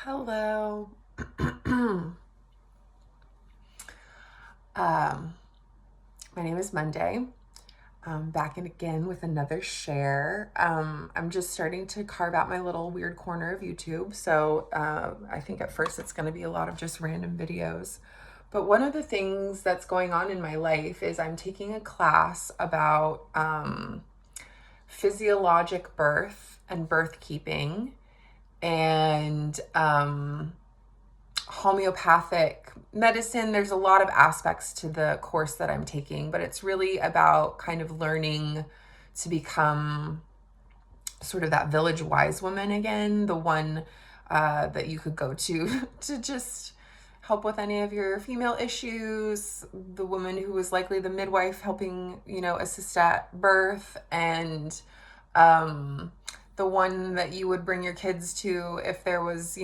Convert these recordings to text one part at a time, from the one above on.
Hello. My name is Monday. I'm back in again with another share. I'm just starting to carve out my little weird corner of YouTube. So I think at first it's going to be a lot of just random videos. But one of the things that's going on in my life is I'm taking a class about physiologic birth and birth keeping and homeopathic medicine. There's a lot of aspects to the course that I'm taking, but it's really about kind of learning to become sort of that village wise woman again, the one that you could go to to just help with any of your female issues, the woman who was likely the midwife helping, assist at birth, and the one that you would bring your kids to if there was,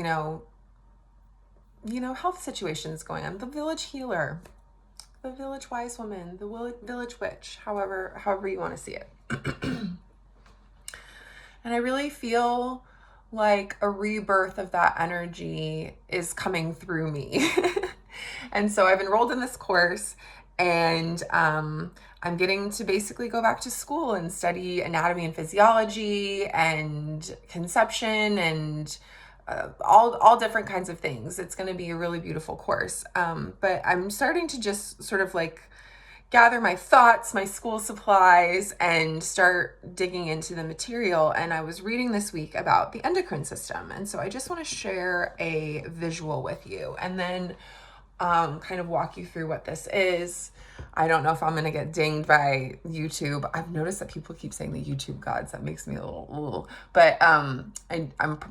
health situations going on, the village healer, the village wise woman, the village witch, however you want to see it. And I really feel like a rebirth of that energy is coming through me. And so I've enrolled in this course, and I'm getting to basically go back to school and study anatomy and physiology and conception and all different kinds of things. It's going to be a really beautiful course. But I'm starting to just sort of like gather my thoughts, my school supplies, and start digging into the material. And I was reading this week about the endocrine system. And so I just want to share a visual with you and then kind of walk you through what this is. I don't know if I'm going to get dinged by YouTube. I've noticed that people keep saying the YouTube gods. That makes me a little, but I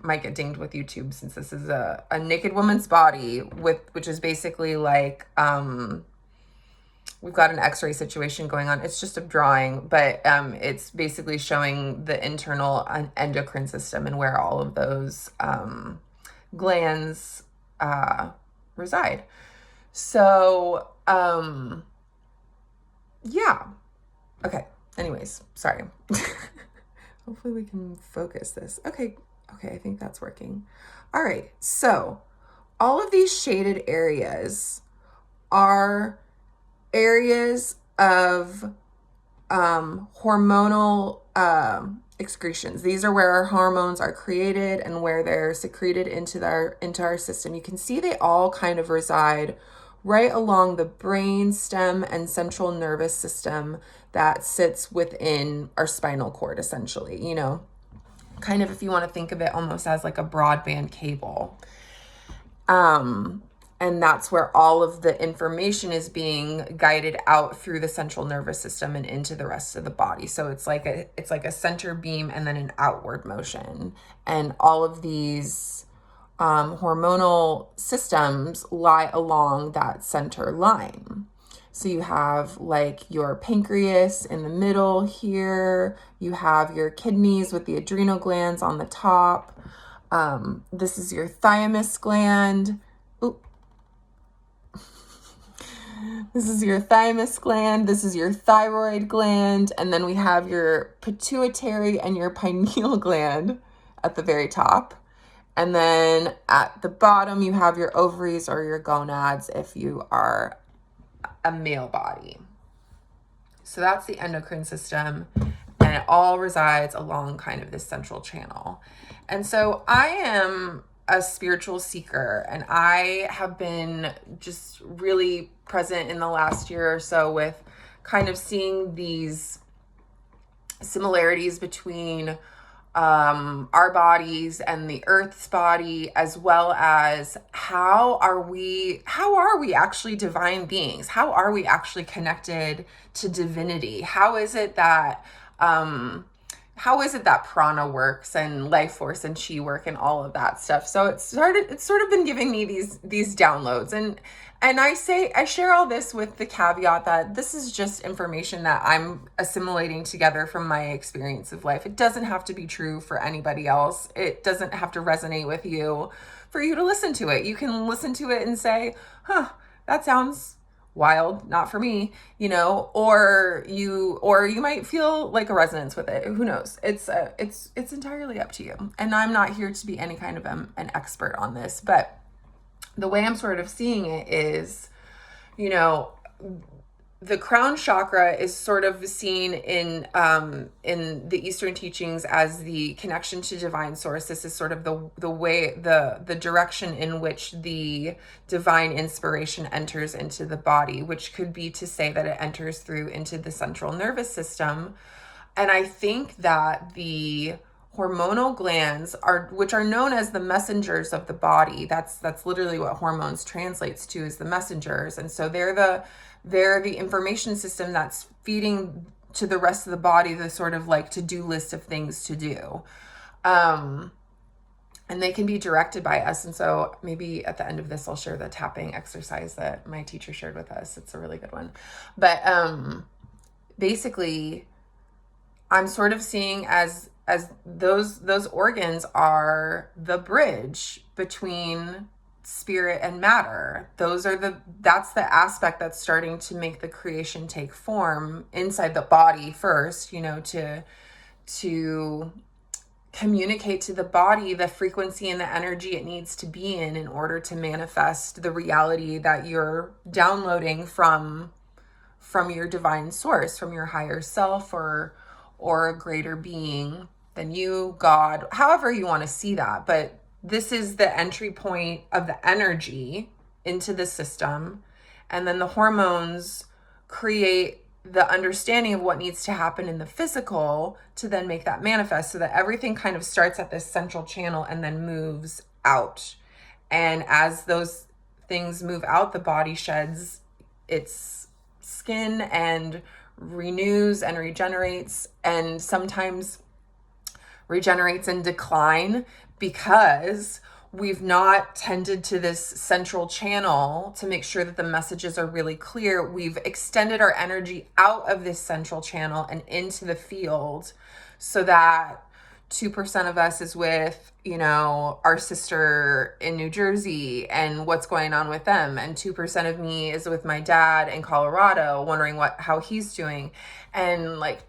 might get dinged with YouTube since this is a naked woman's body which is basically like, we've got an x-ray situation going on. It's just a drawing, but it's basically showing the internal endocrine system and where all of those glands reside. So, yeah. Okay. Anyways, sorry. Hopefully we can focus this. Okay. I think that's working. All right. So all of these shaded areas are areas of hormonal excretions. These are where our hormones are created and where they're secreted into our system. You can see they all kind of reside right along the brain stem and central nervous system that sits within our spinal cord, essentially, kind of, if you want to think of it almost as like a broadband cable. And that's where all of the information is being guided out through the central nervous system and into the rest of the body. So it's like a center beam and then an outward motion. And all of these hormonal systems lie along that center line. So you have like your pancreas in the middle here. You have your kidneys with the adrenal glands on the top. This is your thymus gland. This is your thymus gland. This is your thyroid gland. And then we have your pituitary and your pineal gland at the very top. And then at the bottom, you have your ovaries or your gonads if you are a male body. So that's the endocrine system, and it all resides along kind of this central channel. And so I am a spiritual seeker, and I have been just really present in the last year or so with kind of seeing these similarities between our bodies and the earth's body, as well as how are we actually divine beings? How are we actually connected to divinity? How is it that prana works and life force and chi work and all of that stuff? So it's sort of been giving me these downloads, and I share all this with the caveat that this is just information that I'm assimilating together from my experience of life. It doesn't have to be true for anybody else. It doesn't have to resonate with you for you to listen to it. You can listen to it and say, that sounds wild, not for me, or you might feel like a resonance with it. Who knows? It's entirely up to you. And I'm not here to be any kind of an expert on this, but the way I'm sort of seeing it is, the crown chakra is sort of seen in the Eastern teachings as the connection to divine source. This is sort of the way, the direction in which the divine inspiration enters into the body, which could be to say that it enters through into the central nervous system. And I think that the hormonal glands which are known as the messengers of the body. That's literally what hormones translates to, is the messengers. And so they're the information system that's feeding to the rest of the body the sort of like to-do list of things to do. And they can be directed by us. And so maybe at the end of this, I'll share the tapping exercise that my teacher shared with us. It's a really good one. But basically, I'm sort of seeing as those organs are the bridge between spirit and matter. That's the aspect that's starting to make the creation take form inside the body first, to communicate to the body the frequency and the energy it needs to be in order to manifest the reality that you're downloading from your divine source, from your higher self, or a greater being than you, God, however you want to see that. But this is the entry point of the energy into the system. And then the hormones create the understanding of what needs to happen in the physical to then make that manifest, so that everything kind of starts at this central channel and then moves out. And as those things move out, the body sheds its skin and renews and regenerates, and sometimes regenerates in decline because we've not tended to this central channel to make sure that the messages are really clear. We've extended our energy out of this central channel and into the field, so that 2% of us is with, our sister in New Jersey and what's going on with them. And 2% of me is with my dad in Colorado, wondering how he's doing. And like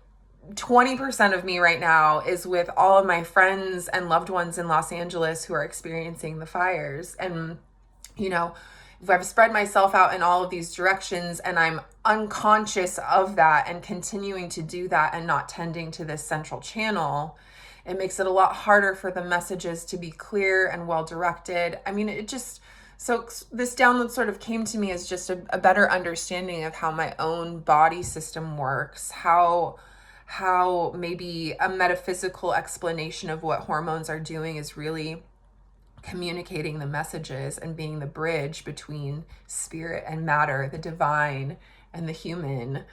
20% of me right now is with all of my friends and loved ones in Los Angeles who are experiencing the fires. And, if I've spread myself out in all of these directions and I'm unconscious of that and continuing to do that and not tending to this central channel, it makes it a lot harder for the messages to be clear and well directed. I mean, so this download sort of came to me as just a better understanding of how my own body system works, how maybe a metaphysical explanation of what hormones are doing is really communicating the messages and being the bridge between spirit and matter, the divine and the human,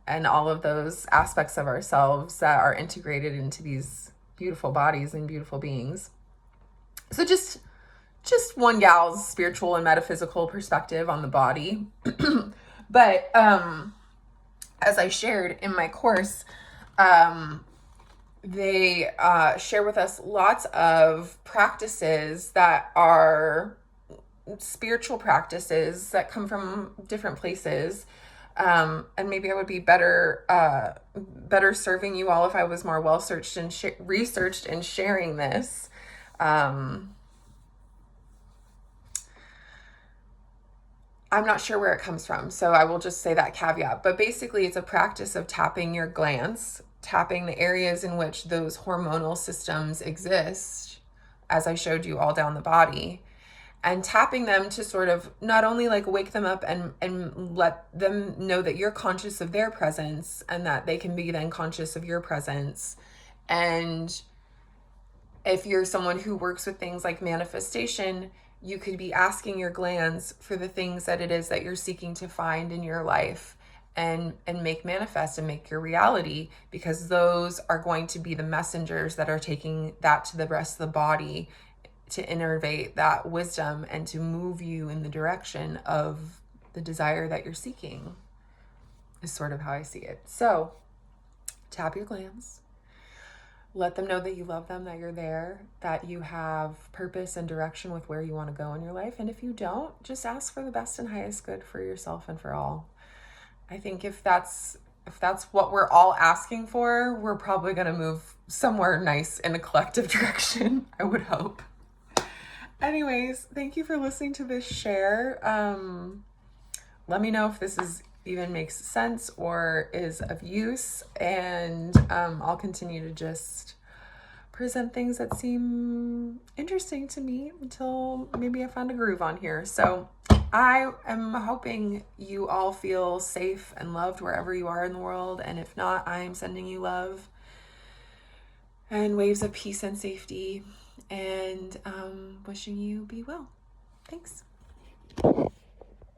and all of those aspects of ourselves that are integrated into these beautiful bodies and beautiful beings. So just one gal's spiritual and metaphysical perspective on the body. But as I shared in my course, they share with us lots of practices that are spiritual practices that come from different places. And maybe I would be better serving you all if I was more well searched and researched in sharing this. I'm not sure where it comes from, so I will just say that caveat. But basically, it's a practice of tapping your glands, tapping the areas in which those hormonal systems exist, as I showed you all down the body, and tapping them to sort of not only like wake them up and let them know that you're conscious of their presence and that they can be then conscious of your presence. And if you're someone who works with things like manifestation, you could be asking your glands for the things that it is that you're seeking to find in your life and make manifest and make your reality, because those are going to be the messengers that are taking that to the rest of the body to innervate that wisdom and to move you in the direction of the desire that you're seeking, is sort of how I see it. So tap your glands. Let them know that you love them, that you're there, that you have purpose and direction with where you want to go in your life. And if you don't, just ask for the best and highest good for yourself and for all. I think if that's what we're all asking for, we're probably going to move somewhere nice in a collective direction, I would hope. Anyways, thank you for listening to this share. Let me know if this even makes sense or is of use, and I'll continue to just present things that seem interesting to me until maybe I found a groove on here. So I am hoping you all feel safe and loved wherever you are in the world. And if not, I am sending you love and waves of peace and safety, and wishing you be well. Thanks.